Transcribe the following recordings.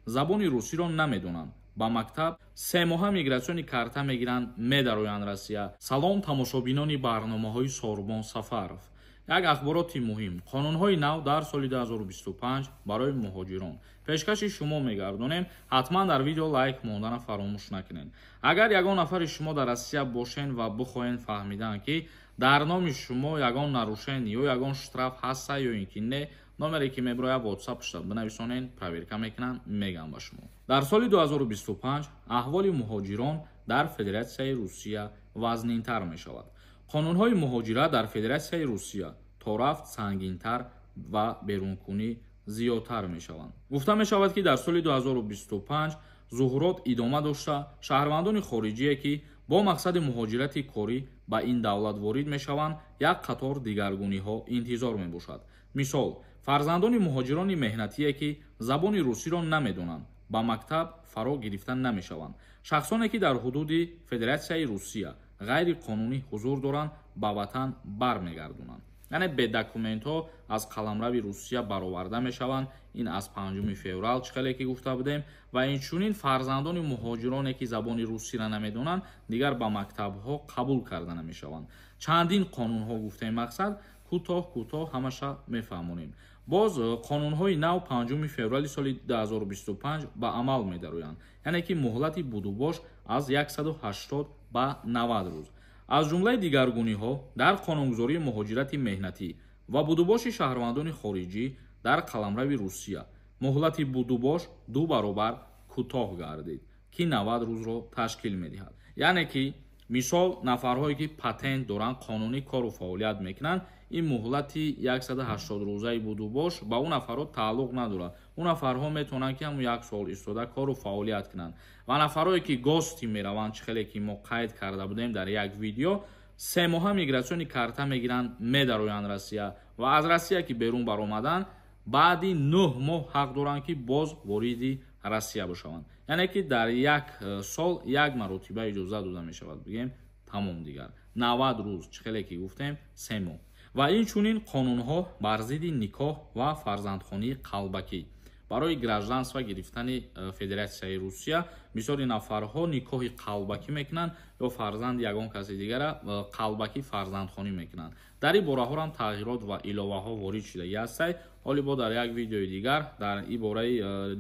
забони русиро намедонанд. ба мактаб 3 моҳа мигратсиони карта мегиранд, медароянд Россия. Салом тамошобинони барномаҳои Сорбон Сафаров. як ахбороти муҳим. қонунҳои нав дар соли 2025 барои муҳоҷирон. пешкаши шумо мегардонем, ҳатман дар видео лайк мондана фаромӯш накунед. агар ягон нафари шумо дар Россия бошен ва бихоҳед фаҳмидан ки дар номи шумо ягон нарушение ё ягон штраф ҳаста ё ин ки не, номере ки мебироя WhatsApp-шда бинависонед, проверка мекунанд, мегам ба шумо. дар соли 2025 аҳволи муҳоҷирон дар Федератсияи Русия вазнинтар мешавад. қонунҳои муҳоҷират дар Федератсияи Русия то рафт сангинтар ва берункунӣ зиёдтар мешаванд. гуфта мешавад ки дар соли 2025 зуҳурот идома дошта, шаҳрвандони хориҷие ки бо мақсади муҳоҷирати корӣ ба ин давлат ворид мешаванд, як қатор дигаргуниҳо интизор мебошад. мисол, фарзандони муҳоҷирони меҳнатие ки забони русиро намедонанд, ба мактаб фаро гирифта намешаванд. шахсоне ки дар ҳудуди Федератсияи Русия ғайриқонунӣ ҳузур доранд, ба ватан бармегардонанд. яъне бедокументҳо аз қаламрави Русия бароварда мешаванд. ин аз 5 феврал чихеле ки гуфта будем. ва инчунин фарзандони муҳоҷироне ки забони русиро намедонанд, дигар ба мактабҳо қабул карда намешаванд. чандин қонунҳо гуфтаи мақсад кӯтоҳ ҳамаша мефаҳмонем. боз қонунҳои нав 5 феврали соли 2025 ба амал медароянд, яъне ки муҳлати будубош аз 180 ба 90 рӯз. аз ҷумлаи дигаргуниҳо дар қонунгузории муҳоҷирати меҳнатӣ ва будубоши шаҳрвандони хориҷӣ дар қаламрави Русия муҳлати будубош 2 баробар кӯтоҳ гардид, ки 90 рӯзро ташкил медиҳад. яъне ки мисол, нафарҳое ки патент доранд, қонунӣ кору фаъолият мекунанд, ин муҳлати 180 рӯзаи будубош ба он нафарҳо тааллуқ надорад. он нафарҳо метавонанд ки ҳамун 1 сол истода кору фаъолият кунанд. ва нафарҳое ки гости мераванд, чихеле ки мо қайд карда будем дар як видео, 3 моҳа мигратсиони карта мегиранд, медароянд Россия. ва аз Россия ки берун баромаданд, баъди 9 моҳ ҳақ доранд ки боз вориди Россия бошаванд. яъне ки дар як сол як маротиба иҷоза дода мешавад. бигем тамом дигар 90 рӯз, чихеле ки гуфтем 3 моҳ. ва инчунин қонунҳо бар зидди никоҳ ва фарзандхонии қалбакӣ. барои гражданство гирифтани Федератсияи Русия бисёри нафарҳо никоҳи қалбакӣ мекунанд ё фарзанди ягон каси дигара қалбакӣ фарзандхонӣ мекунанд. дар ин бораҳо ҳам тағйирот ва иловаҳо ворид шудаги ҳастанд. ҳоли бо дар як видеои дигар дар ин бораи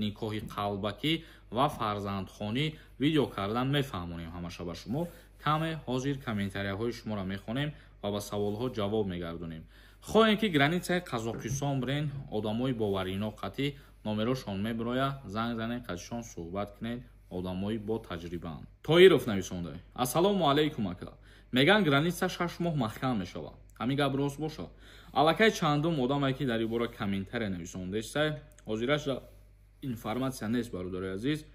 никоҳи қалбакӣ ва фарзандхонӣ видео кардан мефаҳмонем ҳамаша ба шумо. каме ҳозир комментарияҳои шуморо мехонем ва ба саволҳо ҷавоб мегардонем. хоҳем ки границаи Қазоқистон бирен, одамои бовариноқатӣ номерошон мебироя, занг занед, қадшон суҳбат кунед, одамои бо таҷрибаанд. Тоиров нависонда: ассалому алайкум ака. меган граница 6 моҳ маҳкам мешавад. ҳамин гап рост бошад? аллакай чандум одаме ки дар ин бора комментария нависондааст, ҳозираш информатсия нест бародари азиз,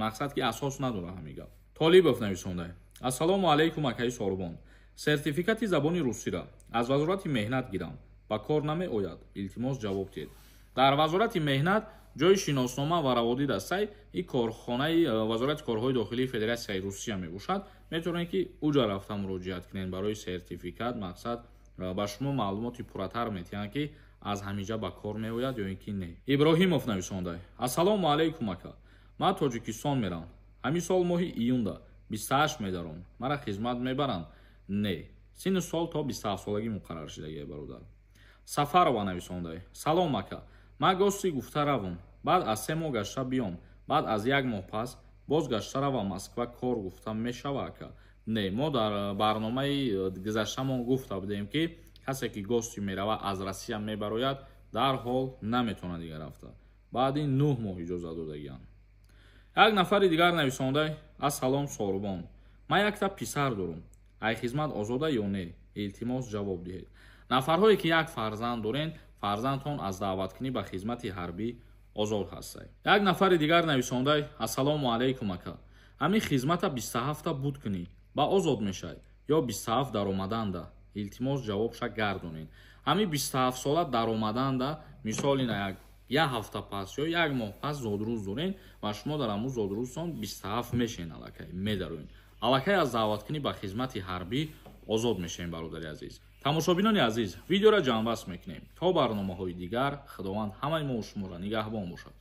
мақсад ки асос надора ҳамин гап. Толибов нависонда: ассалому алайкум акаи Сорбон. сертификати забони русиро аз вазорати меҳнат гирам, ба кор намеояд? илтимос ҷавоб диҳед. дар вазорати меҳнат ҷои шиноснома ва раводид астай, ин корхонаи вазорати корҳои дохилии Федератсияи Русия мебошад. метавонед ки уҷа рафта муроҷиат кунед барои сертификат. мақсад ба шумо маълумоти пурратар метиҳанд ки аз ҳамиҷа ба кор меояд ё ин ки не. Иброҳимов нависонда: ассалому алайкум ака. ман Тоҷикистон мерам. ҳамин сол моҳи июнда 28 медаром. мара хизмат мебаранд? не. синни сол то 27 солагӣ муқаррар шудагие бародар. Сафарова нависонда: салом ака. ман гости гуфта равам, баъд аз 3 моҳ гашта биём, баъд аз 1 моҳ пас боз гашта равам Москва кор гуфта мешава ака? не. мо дар барномаи гузаштамон гуфта будем ки касе ки гости мерава аз Россия мебарояд, дарҳол наметавонад дигар рафта. баъди 9 моҳ иҷоза додагиянд. як нафари дигар нависонда: ассалом Сорбон. ман якта писар дорам. ай хизмат озода ё не? илтимос ҷавоб диҳед. нафарҳое ки як фарзанд дорен, фарзандтон аз даъваткунӣ ба хизмати ҳарбӣ озод ҳастед. як нафари дигар нависонда: ассалому алайкум ака. ҳамин хизмата 27 буд кунӣ, ба озод мешавад ё 27 даромаданда? илтимос ҷавобша гардонед. ҳамин 27 сола даромаданда, мисол ина як ҳафта пас ё 1 моҳ пас зодрӯз дорен ва шумо дар ҳамун зодрӯзтон 27 мешен аллакай медароен. аллакай аз даъваткунӣ ба хизмати ҳарбӣ озод мешавем бародари азиз. тамошобинони азиз, видеоро ҷамъбаст мекунем. то барномаҳои дигар, худованд ҳамаи мо шуморо нигаҳбон бошад.